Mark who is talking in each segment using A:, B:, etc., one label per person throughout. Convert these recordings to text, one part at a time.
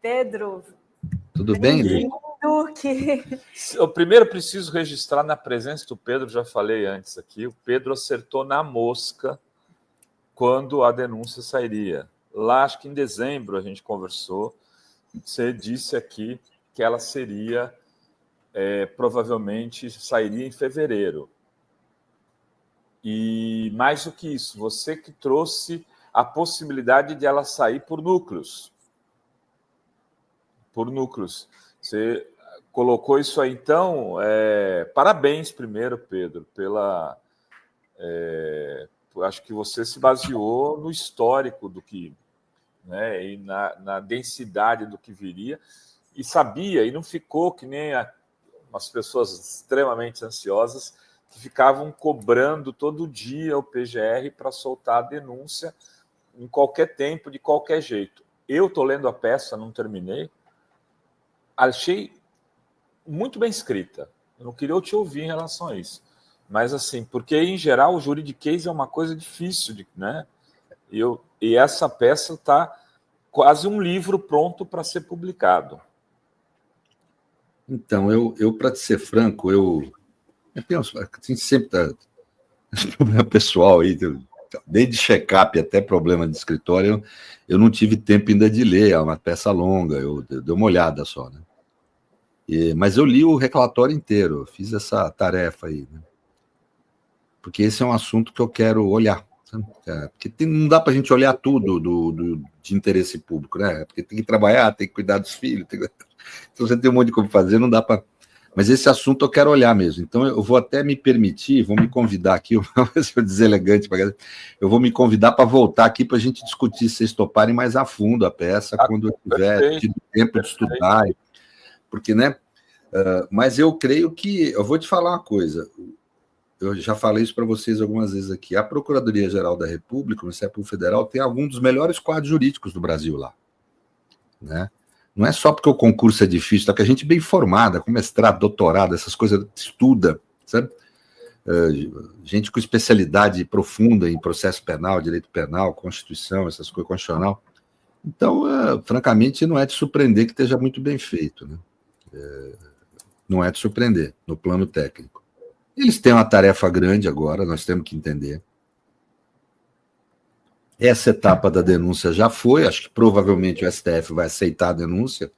A: Pedro.
B: Tudo bem, Lili?
C: Eu primeiro preciso registrar na presença do Pedro, já falei antes aqui, o Pedro acertou na mosca quando a denúncia sairia. Lá, acho que em dezembro a gente conversou, você disse aqui que ela seria, provavelmente, sairia em fevereiro. E mais do que isso, você que trouxe a possibilidade de ela sair por núcleos. Por núcleos. Você colocou isso aí, então, parabéns primeiro, Pedro, pela... acho que você se baseou no histórico do que... né, e na densidade do que viria, e sabia, e não ficou que nem umas pessoas extremamente ansiosas que ficavam cobrando todo dia o PGR para soltar a denúncia em qualquer tempo, de qualquer jeito. Eu estou lendo a peça, não terminei, achei muito bem escrita. Eu não queria te ouvir em relação a isso. Mas, assim, porque, em geral, o juridiquês é uma coisa difícil, né? E essa peça está quase um livro pronto para ser publicado.
B: Então, eu para te ser franco, eu penso, assim, sempre tá problema pessoal aí, desde check-up até problema de escritório, eu não tive tempo ainda de ler, é uma peça longa, eu dei uma olhada só, né? Mas eu li o relatório inteiro, fiz essa tarefa aí, né? Porque esse é um assunto que eu quero olhar, sabe? Porque não dá para a gente olhar tudo de interesse público, né? Porque tem que trabalhar, tem que cuidar dos filhos, então você tem um monte de coisa para fazer, não dá para... Mas esse assunto eu quero olhar mesmo, então eu vou até me permitir, vou me convidar aqui, se eu deselegante, eu vou me convidar para voltar aqui para a gente discutir, se vocês toparem mais a fundo a peça, quando eu tiver tido tempo de estudar, porque, né? Mas eu creio que, eu vou te falar uma coisa, eu já falei isso para vocês algumas vezes aqui, a Procuradoria-Geral da República, o Ministério Público Federal, tem alguns dos melhores quadros jurídicos do Brasil lá, né? Não é só porque o concurso é difícil, tá? Que a gente bem formada, com mestrado, doutorado, essas coisas, estuda, sabe? Gente com especialidade profunda em processo penal, direito penal, Constituição, essas coisas, constitucional. Então, francamente, não é de surpreender que esteja muito bem feito, né? Não é de surpreender, no plano técnico. Eles têm uma tarefa grande agora, nós temos que entender. Essa etapa da denúncia já foi, acho que provavelmente o STF vai aceitar a denúncia,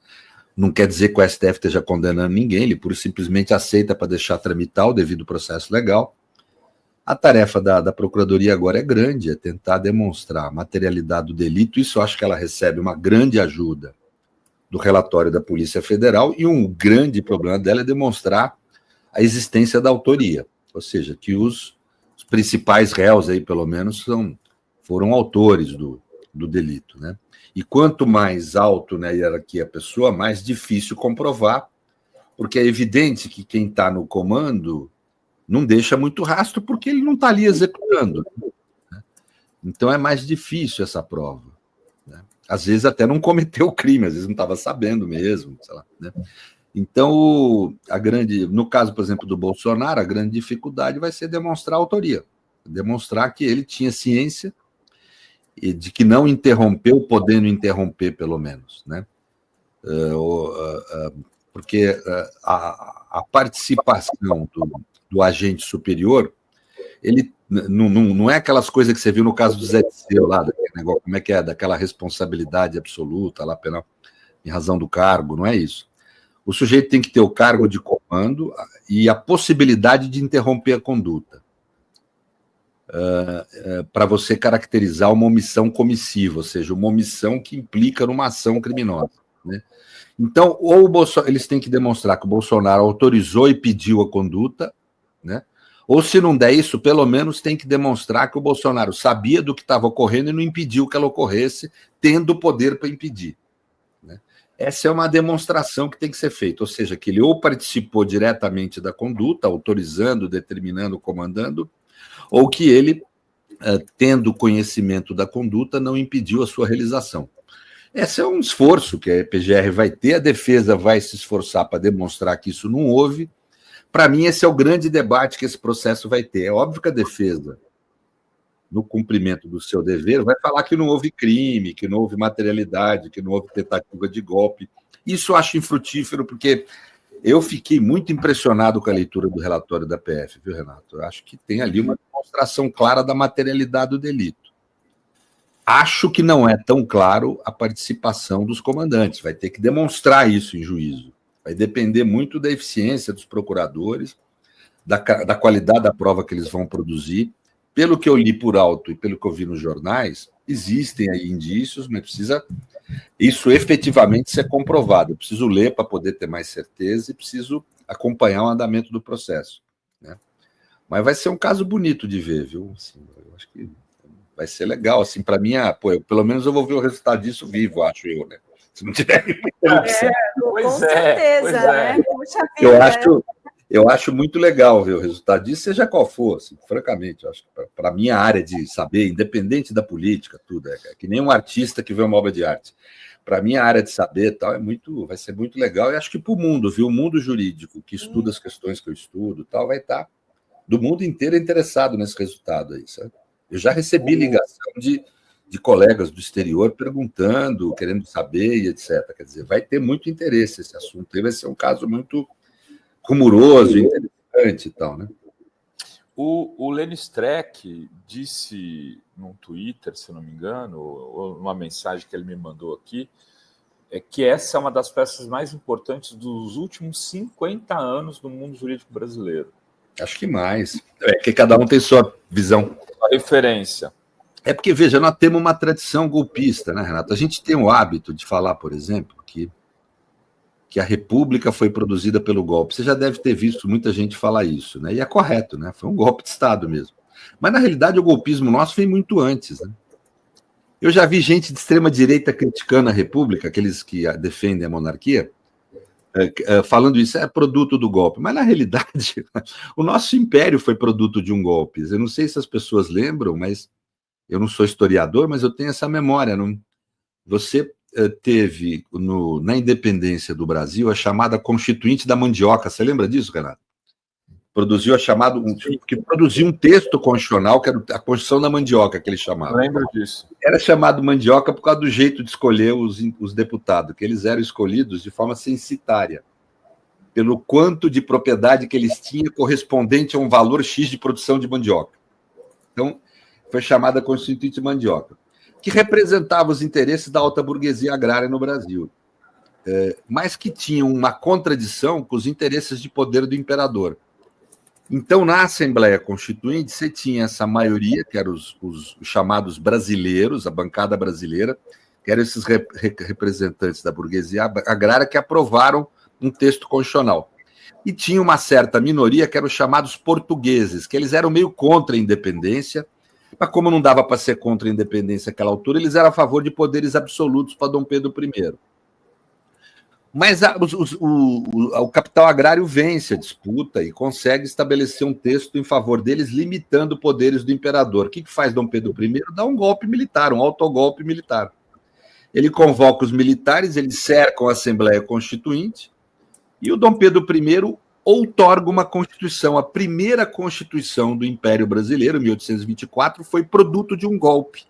B: não quer dizer que o STF esteja condenando ninguém, ele pura e simplesmente aceita para deixar tramitar o devido processo legal. A tarefa da Procuradoria agora é grande, é tentar demonstrar a materialidade do delito, isso eu acho que ela recebe uma grande ajuda do relatório da Polícia Federal, e um grande problema dela é demonstrar a existência da autoria, ou seja, que os principais réus aí, pelo menos, foram autores do delito, né? E quanto mais alto na hierarquia a pessoa, mais difícil comprovar, porque é evidente que quem está no comando não deixa muito rastro, porque ele não está ali executando, né? Então é mais difícil essa prova, né? Às vezes até não cometeu o crime, às vezes não estava sabendo mesmo, sei lá, né? Então, no caso, por exemplo, do Bolsonaro, a grande dificuldade vai ser demonstrar a autoria, demonstrar que ele tinha ciência e de que não interrompeu, podendo interromper, pelo menos, né? Porque a participação do agente superior, ele não é aquelas coisas que você viu no caso do Zé Disseu, lá, daquele negócio, como é que é, daquela responsabilidade absoluta, lá, em razão do cargo, não é isso. O sujeito tem que ter o cargo de comando e a possibilidade de interromper a conduta. Para você caracterizar uma omissão comissiva, ou seja, uma omissão que implica numa ação criminosa, né? Então, ou eles têm que demonstrar que o Bolsonaro autorizou e pediu a conduta, né? Ou, se não der isso, pelo menos tem que demonstrar que o Bolsonaro sabia do que estava ocorrendo e não impediu que ela ocorresse, tendo o poder para impedir, né? Essa é uma demonstração que tem que ser feita, ou seja, que ele ou participou diretamente da conduta, autorizando, determinando, comandando, ou que ele, tendo conhecimento da conduta, não impediu a sua realização. Esse é um esforço que a PGR vai ter, a defesa vai se esforçar para demonstrar que isso não houve. Para mim, esse é o grande debate que esse processo vai ter. É óbvio que a defesa no cumprimento do seu dever, vai falar que não houve crime, que não houve materialidade, que não houve tentativa de golpe. Isso eu acho infrutífero, porque eu fiquei muito impressionado com a leitura do relatório da PF, viu, Renato? Eu acho que tem ali uma demonstração clara da materialidade do delito. Acho que não é tão claro a participação dos comandantes. Vai ter que demonstrar isso em juízo. Vai depender muito da eficiência dos procuradores, da qualidade da prova que eles vão produzir. Pelo que eu li por alto e pelo que eu vi nos jornais, existem aí indícios, mas precisa isso efetivamente ser comprovado. Eu preciso ler para poder ter mais certeza e preciso acompanhar o andamento do processo, né? Mas vai ser um caso bonito de ver, viu? Assim, eu acho que vai ser legal. Assim, para mim, pelo menos eu vou ver o resultado disso vivo, acho eu, né? Se não tiver
A: com certeza, né? Puxa
B: vida, eu acho muito legal ver o resultado disso, seja qual for, assim, francamente. Eu acho que para a minha área de saber, independente da política, tudo, é que nem um artista que vê uma obra de arte. Para a minha área de saber, tal, vai ser muito legal. E acho que para o mundo, viu? O mundo jurídico, que estuda as questões que eu estudo, tal, vai estar do mundo inteiro interessado nesse resultado aí, sabe? Eu já recebi ligação de colegas do exterior perguntando, querendo saber e etc. Quer dizer, vai ter muito interesse esse assunto. Vai ser um caso muito rumoroso, interessante e tal, né?
C: O Lênin Streck disse num Twitter, se não me engano, ou numa mensagem que ele me mandou aqui, que essa é uma das peças mais importantes dos últimos 50 anos do mundo jurídico brasileiro.
B: Acho que mais. Que cada um tem sua visão.
C: A referência.
B: É porque, veja, nós temos uma tradição golpista, né, Renato? A gente tem o hábito de falar, por exemplo, que a República foi produzida pelo golpe. Você já deve ter visto muita gente falar isso, né? E é correto, né? Foi um golpe de Estado mesmo. Mas, na realidade, o golpismo nosso veio muito antes, né? Eu já vi gente de extrema-direita criticando a República, aqueles que defendem a monarquia, falando isso, é produto do golpe. Mas, na realidade, o nosso império foi produto de um golpe. Eu não sei se as pessoas lembram, mas eu não sou historiador, mas eu tenho essa memória. Não? Você teve, na independência do Brasil, a chamada Constituinte da Mandioca. Você lembra disso, Renato? Produziu a chamada... que produziu um texto constitucional, que era a Constituição da Mandioca, que ele chamava.
C: Lembro disso.
B: Era chamado Mandioca por causa do jeito de escolher os deputados, que eles eram escolhidos de forma censitária, pelo quanto de propriedade que eles tinham correspondente a um valor X de produção de mandioca. Então, foi chamada Constituinte de Mandioca, que representava os interesses da alta burguesia agrária no Brasil, mas que tinha uma contradição com os interesses de poder do imperador. Então, na Assembleia Constituinte, você tinha essa maioria, que eram os chamados brasileiros, a bancada brasileira, que eram esses representantes da burguesia agrária que aprovaram um texto constitucional. E tinha uma certa minoria, que eram os chamados portugueses, que eles eram meio contra a independência, mas como não dava para ser contra a independência naquela altura, eles eram a favor de poderes absolutos para Dom Pedro I. Mas o capital agrário vence a disputa e consegue estabelecer um texto em favor deles, limitando poderes do imperador. O que faz Dom Pedro I? Dá um golpe militar, um autogolpe militar. Ele convoca os militares, eles cercam a Assembleia Constituinte e o Dom Pedro I outorga uma Constituição. A primeira Constituição do Império Brasileiro, 1824, foi produto de um golpe.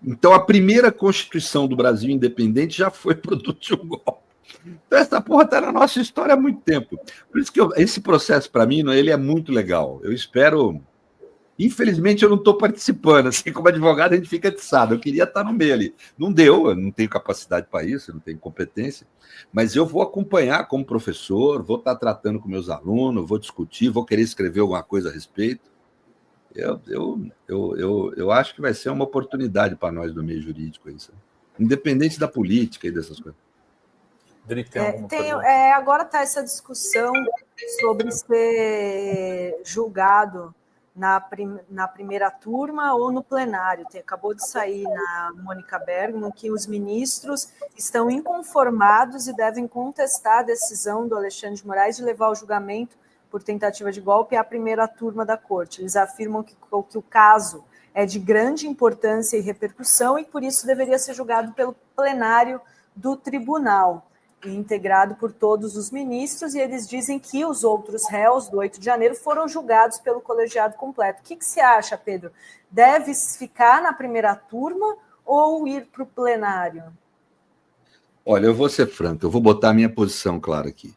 B: Então, a primeira Constituição do Brasil independente já foi produto de um golpe. Então, essa porra está na nossa história há muito tempo. Por isso que esse processo, para mim, ele é muito legal. Eu espero... Infelizmente, eu não estou participando. Assim, como advogado, a gente fica atiçado. Eu queria estar no meio ali. Não deu, eu não tenho capacidade para isso, eu não tenho competência. Mas eu vou acompanhar como professor, vou estar tratando com meus alunos, vou discutir, vou querer escrever alguma coisa a respeito. Eu acho que vai ser uma oportunidade para nós do meio jurídico, isso, independente da política e dessas coisas.
A: Agora está essa discussão sobre ser julgado na primeira turma ou no plenário. Acabou de sair na Mônica Bergman que os ministros estão inconformados e devem contestar a decisão do Alexandre de Moraes de levar o julgamento por tentativa de golpe à primeira turma da corte. Eles afirmam que o caso é de grande importância e repercussão e, por isso, deveria ser julgado pelo plenário do tribunal. integrado por todos os ministros, e eles dizem que os outros réus do 8 de janeiro foram julgados pelo colegiado completo. O que você acha, Pedro? Deve ficar na primeira turma ou ir para o plenário?
B: Olha, eu vou ser franco, eu vou botar a minha posição clara aqui.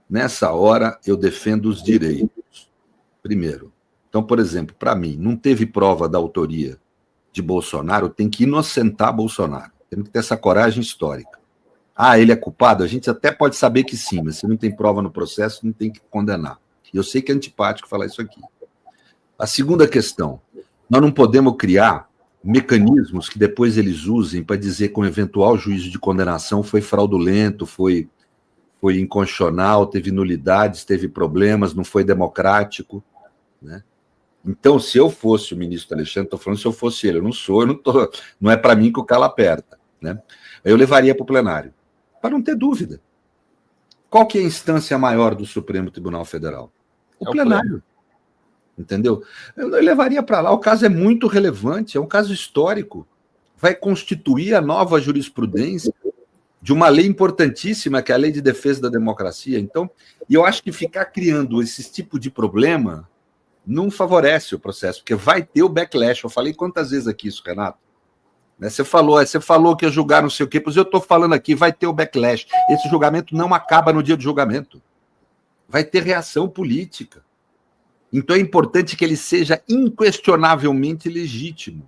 B: Nessa hora, eu defendo os direitos, primeiro. Então, por exemplo, para mim, não teve prova da autoria de Bolsonaro, tem que inocentar Bolsonaro. Tem que ter essa coragem histórica. Ah, ele é culpado? A gente até pode saber que sim, mas se não tem prova no processo, não tem que condenar. E eu sei que é antipático falar isso aqui. A segunda questão, nós não podemos criar mecanismos que depois eles usem para dizer que um eventual juízo de condenação foi fraudulento, foi inconstitucional, teve nulidades, teve problemas, não foi democrático, né? Então, se eu fosse o ministro Alexandre, estou falando se eu fosse ele, eu não sou, não é para mim que o calo aperta, né? Eu levaria para o plenário, para não ter dúvida. Qual que é a instância maior do Supremo Tribunal Federal? O plenário. Entendeu? Eu levaria para lá. O caso é muito relevante, é um caso histórico. Vai constituir a nova jurisprudência de uma lei importantíssima, que é a Lei de Defesa da Democracia. Então, eu acho que ficar criando esse tipo de problema não favorece o processo, porque vai ter o backlash. Eu falei quantas vezes aqui isso, Renato? Você falou que ia julgar não sei o quê, pois eu estou falando aqui, vai ter o backlash. Esse julgamento não acaba no dia do julgamento. Vai ter reação política. Então é importante que ele seja inquestionavelmente legítimo.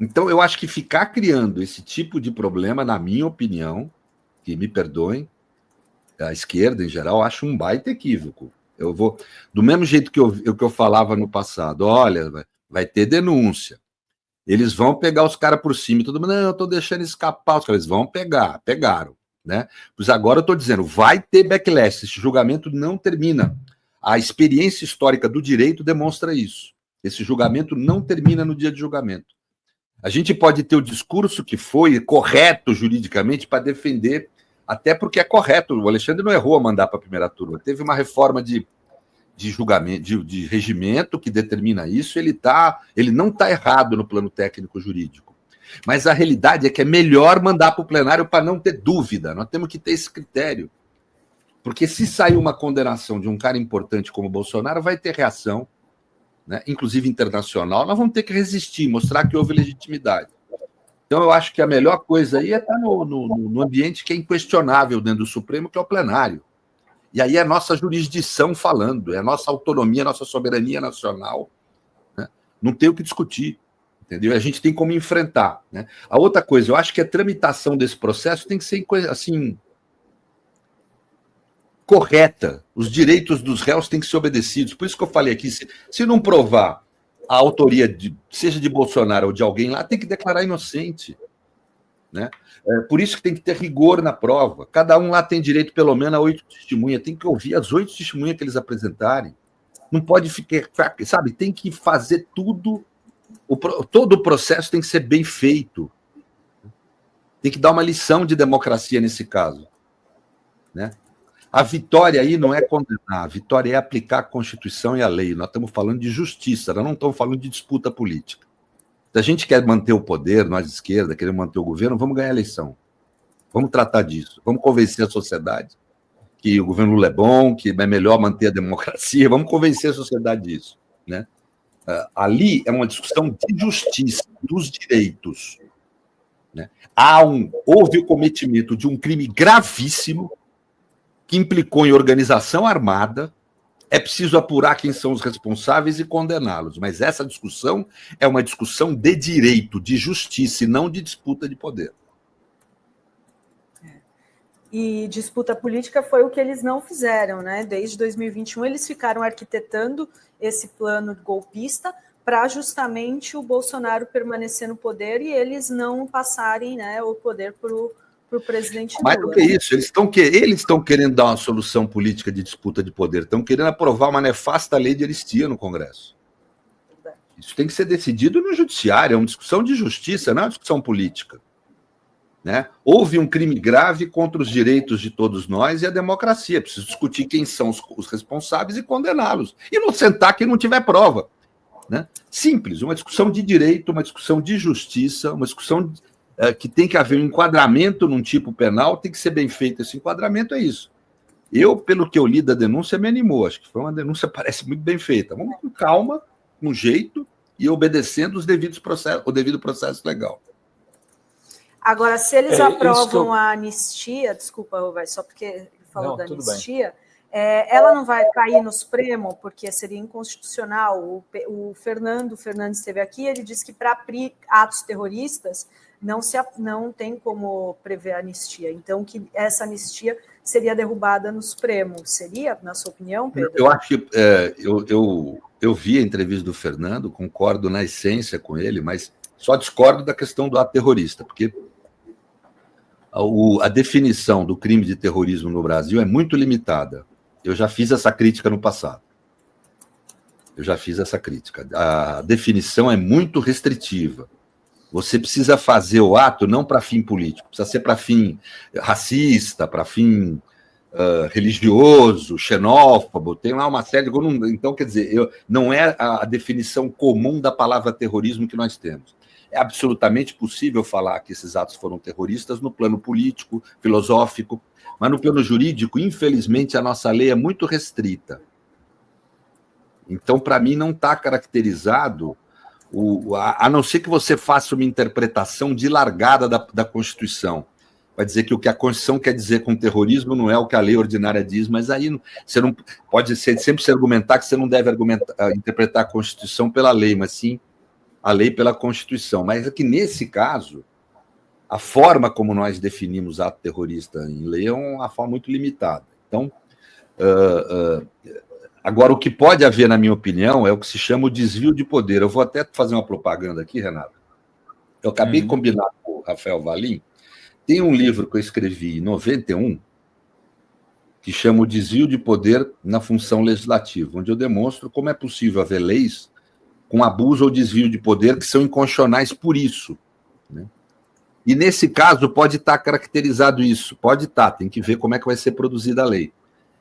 B: Então eu acho que ficar criando esse tipo de problema, na minha opinião, que me perdoem, a esquerda em geral, acho um baita equívoco. Eu vou, do mesmo jeito que eu falava no passado, olha, vai ter denúncia. Eles vão pegar os caras por cima, todo mundo, não, eu estou deixando escapar, os caras vão pegaram, né? Pois agora eu estou dizendo, vai ter backlash, esse julgamento não termina. A experiência histórica do direito demonstra isso. Esse julgamento não termina no dia de julgamento. A gente pode ter o discurso que foi correto juridicamente para defender, até porque é correto, o Alexandre não errou a mandar para a primeira turma, teve uma reforma de julgamento, de regimento que determina isso, ele não está errado no plano técnico-jurídico. Mas a realidade é que é melhor mandar para o plenário para não ter dúvida, nós temos que ter esse critério. Porque se sair uma condenação de um cara importante como o Bolsonaro, vai ter reação, né, inclusive internacional, nós vamos ter que resistir, mostrar que houve legitimidade. Então eu acho que a melhor coisa aí é estar no ambiente que é inquestionável dentro do Supremo, que é o plenário. E aí é a nossa jurisdição falando, é a nossa autonomia, a nossa soberania nacional, né? Não tem o que discutir, entendeu? A gente tem como enfrentar, né? A outra coisa, eu acho que a tramitação desse processo tem que ser assim correta. Os direitos dos réus têm que ser obedecidos. Por isso que eu falei aqui, se não provar a autoria, seja de Bolsonaro ou de alguém lá, tem que declarar inocente, né? Por isso que tem que ter rigor na prova. Cada um lá tem direito, pelo menos, a 8 testemunhas. Tem que ouvir as 8 testemunhas que eles apresentarem. Não pode ficar, sabe? Tem que fazer tudo. Todo o processo tem que ser bem feito. Tem que dar uma lição de democracia nesse caso, né? A vitória aí não é condenar, a vitória é aplicar a Constituição e a lei. Nós estamos falando de justiça, nós não estamos falando de disputa política. Se a gente quer manter o poder, nós de esquerda, queremos manter o governo, vamos ganhar a eleição. Vamos tratar disso. Vamos convencer a sociedade que o governo Lula é bom, que é melhor manter a democracia. Vamos convencer a sociedade disso, né? Ali é uma discussão de justiça, dos direitos, né? Houve o cometimento de um crime gravíssimo que implicou em organização armada. É preciso apurar quem são os responsáveis e condená-los, mas essa discussão é uma discussão de direito, de justiça, e não de disputa de poder.
A: E disputa política foi o que eles não fizeram, né? Desde 2021 eles ficaram arquitetando esse plano golpista para justamente o Bolsonaro permanecer no poder e eles não passarem, né, o poder para o presidente Lula.
B: Mais do que isso, eles estão querendo dar uma solução política de disputa de poder, estão querendo aprovar uma nefasta lei de anistia no Congresso. Isso tem que ser decidido no judiciário, é uma discussão de justiça, não é uma discussão política, né? Houve um crime grave contra os direitos de todos nós e a democracia. Preciso discutir quem são os responsáveis e condená-los. E não sentar quem não tiver prova, né? Simples, uma discussão de direito, uma discussão de justiça, uma discussão que tem que haver um enquadramento num tipo penal, tem que ser bem feito esse enquadramento, é isso. Pelo que eu li da denúncia, me animou. Acho que foi uma denúncia, parece muito bem feita. Vamos com calma, com jeito e obedecendo o devido processo legal.
A: Agora, se eles aprovam a anistia, desculpa, Rovai, só porque ele falou da anistia, ela não vai cair no Supremo, porque seria inconstitucional. O Fernando Fernandes esteve aqui, ele disse que para atos terroristas não tem como prever anistia. Então, que essa anistia seria derrubada no Supremo. Seria, na sua opinião, Pedro?
B: Eu acho que eu vi a entrevista do Fernando, concordo na essência com ele, mas só discordo da questão do ato terrorista, porque a definição do crime de terrorismo no Brasil é muito limitada. Eu já fiz essa crítica no passado. A definição é muito restritiva. Você precisa fazer o ato não para fim político, precisa ser para fim racista, para fim religioso, xenófobo, tem lá uma série de... Então, quer dizer, não é a definição comum da palavra terrorismo que nós temos. É absolutamente possível falar que esses atos foram terroristas no plano político, filosófico, mas no plano jurídico, infelizmente, a nossa lei é muito restrita. Então, para mim, não está caracterizado, a não ser que você faça uma interpretação de largada da Constituição. Vai dizer que o que a Constituição quer dizer com terrorismo não é o que a lei ordinária diz, mas aí você não pode sempre se argumentar que você não deve interpretar a Constituição pela lei, mas sim a lei pela Constituição. Mas é que, nesse caso, a forma como nós definimos ato terrorista em lei é uma forma muito limitada. Então, agora, o que pode haver, na minha opinião, é o que se chama o desvio de poder. Eu vou até fazer uma propaganda aqui, Renato. Eu acabei de combinar com o Rafael Valim. Tem um livro que eu escrevi em 91, que chama O Desvio de Poder na Função Legislativa, onde eu demonstro como é possível haver leis com abuso ou desvio de poder que são inconstitucionais por isso, né? E, nesse caso, pode estar caracterizado isso, pode estar, tem que ver como é que vai ser produzida a lei.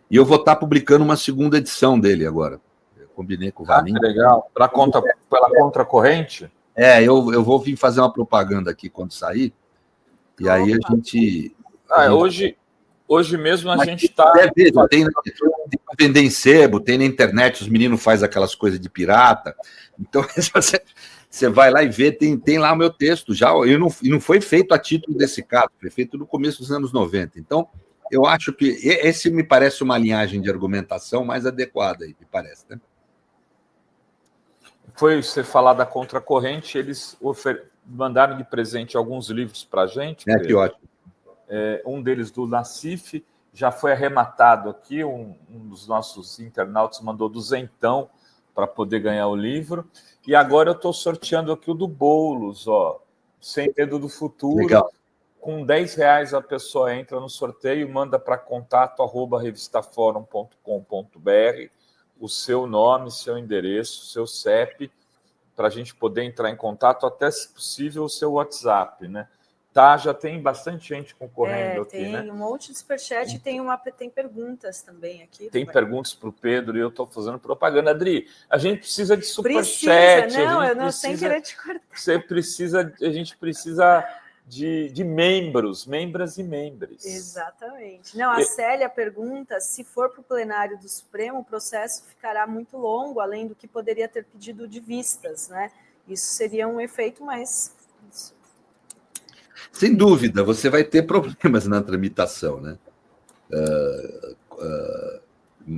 B: E eu vou estar publicando uma segunda edição dele agora. Eu combinei com o Valim.
C: Que legal. Pela contracorrente?
B: Eu vou vir fazer uma propaganda aqui quando sair, e aí a gente...
C: Hoje mesmo a gente está...
B: Tem para vender em sebo, tem na internet, os meninos fazem aquelas coisas de pirata. Então, você vai lá e vê, tem lá o meu texto já. E não foi feito a título desse caso, foi feito no começo dos anos 90. Então, eu acho que esse me parece uma linhagem de argumentação mais adequada, me parece, né?
C: Foi você falar da contracorrente, eles mandaram de presente alguns livros para a gente.
B: Que ótimo.
C: Um deles do Nassif, já foi arrematado aqui, um dos nossos internautas mandou duzentão para poder ganhar o livro, e agora eu estou sorteando aqui o do Boulos, Sem Medo do Futuro.
B: Legal.
C: Com R$10 a pessoa entra no sorteio, manda para contato@revistaforum.com.br o seu nome, seu endereço, seu CEP, para a gente poder entrar em contato, até, se possível, o seu WhatsApp, né? Já tem bastante gente concorrendo aqui, né?
A: Tem um monte de superchat e tem perguntas também aqui.
C: Tem perguntas para o Pedro e eu estou fazendo propaganda. Adri, a gente precisa de superchat.
A: Sem querer te cortar.
C: A gente precisa de membras e membros.
A: Exatamente. Não, a Célia pergunta, se for para o plenário do Supremo, o processo ficará muito longo, além do que poderia ter pedido de vistas, né? Isso seria um efeito mais...
B: Sem dúvida, você vai ter problemas na tramitação, né?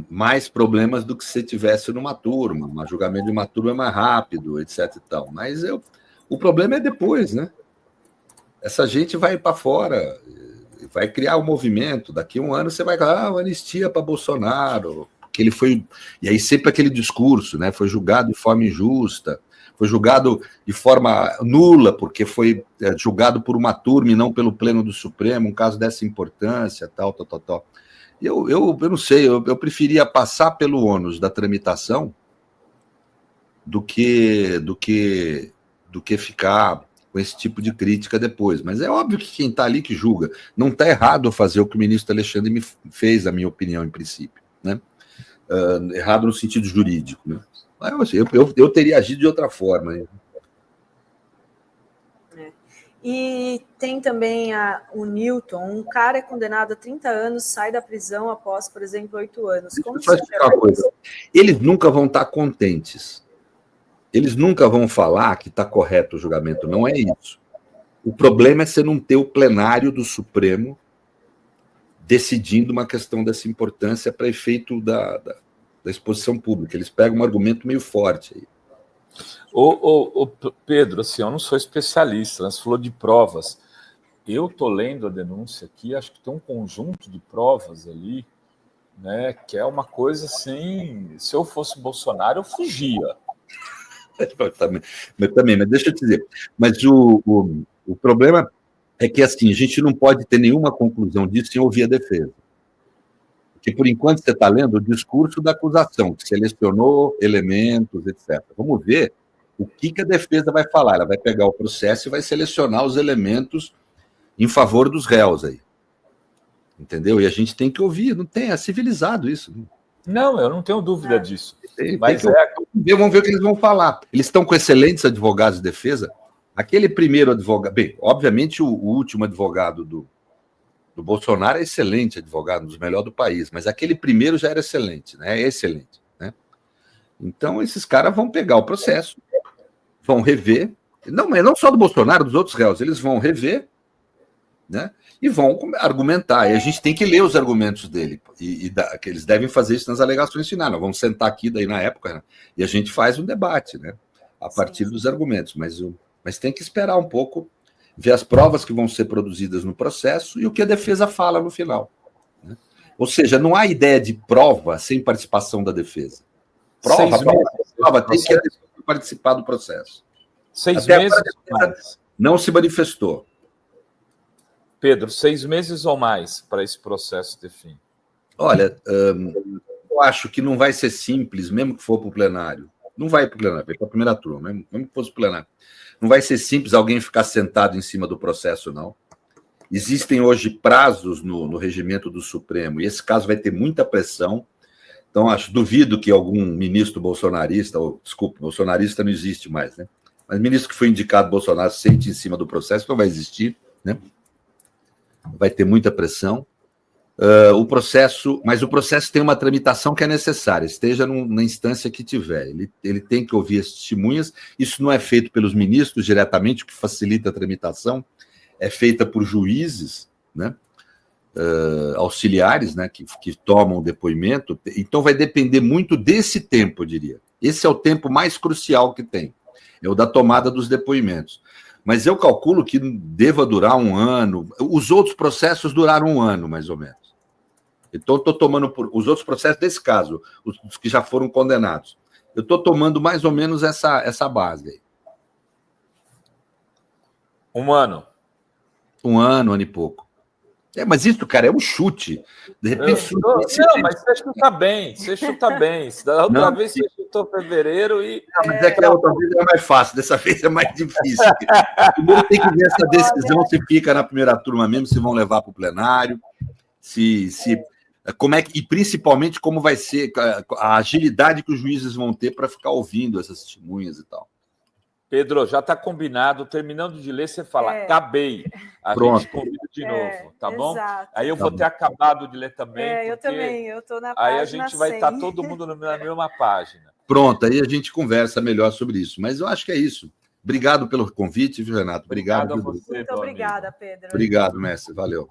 B: Mais problemas do que se tivesse numa turma. Um julgamento de uma turma é mais rápido, etc. e tal. Mas o problema é depois, né? Essa gente vai para fora, vai criar um movimento. Daqui a um ano você vai falar, anistia para Bolsonaro, que ele foi... E aí sempre aquele discurso, né? Foi julgado de forma injusta, foi julgado de forma nula, porque foi julgado por uma turma e não pelo Pleno do Supremo, um caso dessa importância, tal. Eu não sei, eu preferia passar pelo ônus da tramitação do que ficar com esse tipo de crítica depois. Mas é óbvio que quem está ali que julga. Não está errado fazer o que o ministro Alexandre me fez, na minha opinião, em princípio, né? Errado no sentido jurídico, né? Eu teria agido de outra forma.
A: E tem também o Newton, um cara é condenado a 30 anos, sai da prisão após, por exemplo, 8 anos. Como
B: Deixa eu só explicar uma coisa. Eles nunca vão estar contentes. Eles nunca vão falar que está correto o julgamento. Não é isso. O problema é você não ter o plenário do Supremo decidindo uma questão dessa importância para efeito da exposição pública. Eles pegam um argumento meio forte aí.
C: Pedro, assim, eu não sou especialista, né? Você falou de provas. Eu estou lendo a denúncia aqui, acho que tem um conjunto de provas ali, né? Que é uma coisa assim, se eu fosse Bolsonaro, eu fugia.
B: Mas deixa eu te dizer. Mas o problema é que assim, a gente não pode ter nenhuma conclusão disso sem ouvir a defesa. Porque, por enquanto, você está lendo o discurso da acusação, que selecionou elementos, etc. Vamos ver o que a defesa vai falar. Ela vai pegar o processo e vai selecionar os elementos em favor dos réus aí. Entendeu? E a gente tem que ouvir, não tem, é civilizado isso.
C: Não, eu não tenho dúvida disso.
B: Vamos ver o que eles vão falar. Eles estão com excelentes advogados de defesa. Aquele primeiro advogado... Bem, obviamente, o último advogado do Bolsonaro é excelente advogado, um dos melhores do país, mas aquele primeiro já era excelente, né? É excelente, né? Então, esses caras vão pegar o processo, vão rever, mas não só do Bolsonaro, dos outros réus, eles vão rever, né? E vão argumentar. E a gente tem que ler os argumentos dele, que eles devem fazer isso nas alegações finais. Nós vamos sentar aqui daí na época, né? E a gente faz um debate, né? A partir dos argumentos, mas tem que esperar um pouco, ver as provas que vão ser produzidas no processo e o que a defesa fala no final. Né? Ou seja, não há ideia de prova sem participação da defesa. Prova tem que participar do processo.
C: 6 meses
B: ou mais. Não se manifestou.
C: Pedro, 6 meses ou mais para esse processo ter fim?
B: Olha, eu acho que não vai ser simples, mesmo que for para o plenário. Não vai para o plenário, vai para a primeira turma, mesmo que fosse para o plenário. Não vai ser simples alguém ficar sentado em cima do processo, não. Existem hoje prazos no regimento do Supremo, e esse caso vai ter muita pressão. Então, duvido que algum ministro bolsonarista, bolsonarista não existe mais, né? Mas ministro que foi indicado Bolsonaro sente em cima do processo, não vai existir, né? Vai ter muita pressão. Mas o processo tem uma tramitação que é necessária, esteja na instância que tiver. Ele tem que ouvir as testemunhas. Isso não é feito pelos ministros diretamente, o que facilita a tramitação. É feita por juízes, né, auxiliares, né, que tomam o depoimento. Então vai depender muito desse tempo, eu diria. Esse é o tempo mais crucial que tem, é o da tomada dos depoimentos. Mas eu calculo que deva durar 1 ano. Os outros processos duraram 1 ano, mais ou menos. Então, eu estou tomando os outros processos desse caso, os que já foram condenados. Eu estou tomando mais ou menos essa base aí.
C: 1 ano.
B: 1 ano e pouco. Mas isso, cara, é um chute. De repente.
C: Mas você chuta bem, Da outra vez você chutou fevereiro e.
B: Não, mas é que a outra vez é mais fácil, dessa vez é mais difícil. Primeiro tem que ver essa decisão, se fica na primeira turma mesmo, se vão levar para o plenário, como é que, e principalmente como vai ser a agilidade que os juízes vão ter para ficar ouvindo essas testemunhas e tal.
C: Pedro, já está combinado. Terminando de ler, você fala, acabei.
B: Pronto.
C: Gente convida de novo, tá bom?
A: Exato.
C: Aí eu vou ter acabado de ler também.
A: Eu também, eu estou na página.
C: Aí a gente vai estar todo mundo na mesma página.
B: Pronto, aí a gente conversa melhor sobre isso. Mas eu acho que é isso. Obrigado pelo convite, viu, Renato?
C: Obrigado a
B: viu,
C: você,
A: muito obrigada, Pedro.
B: Obrigado, mestre. Valeu.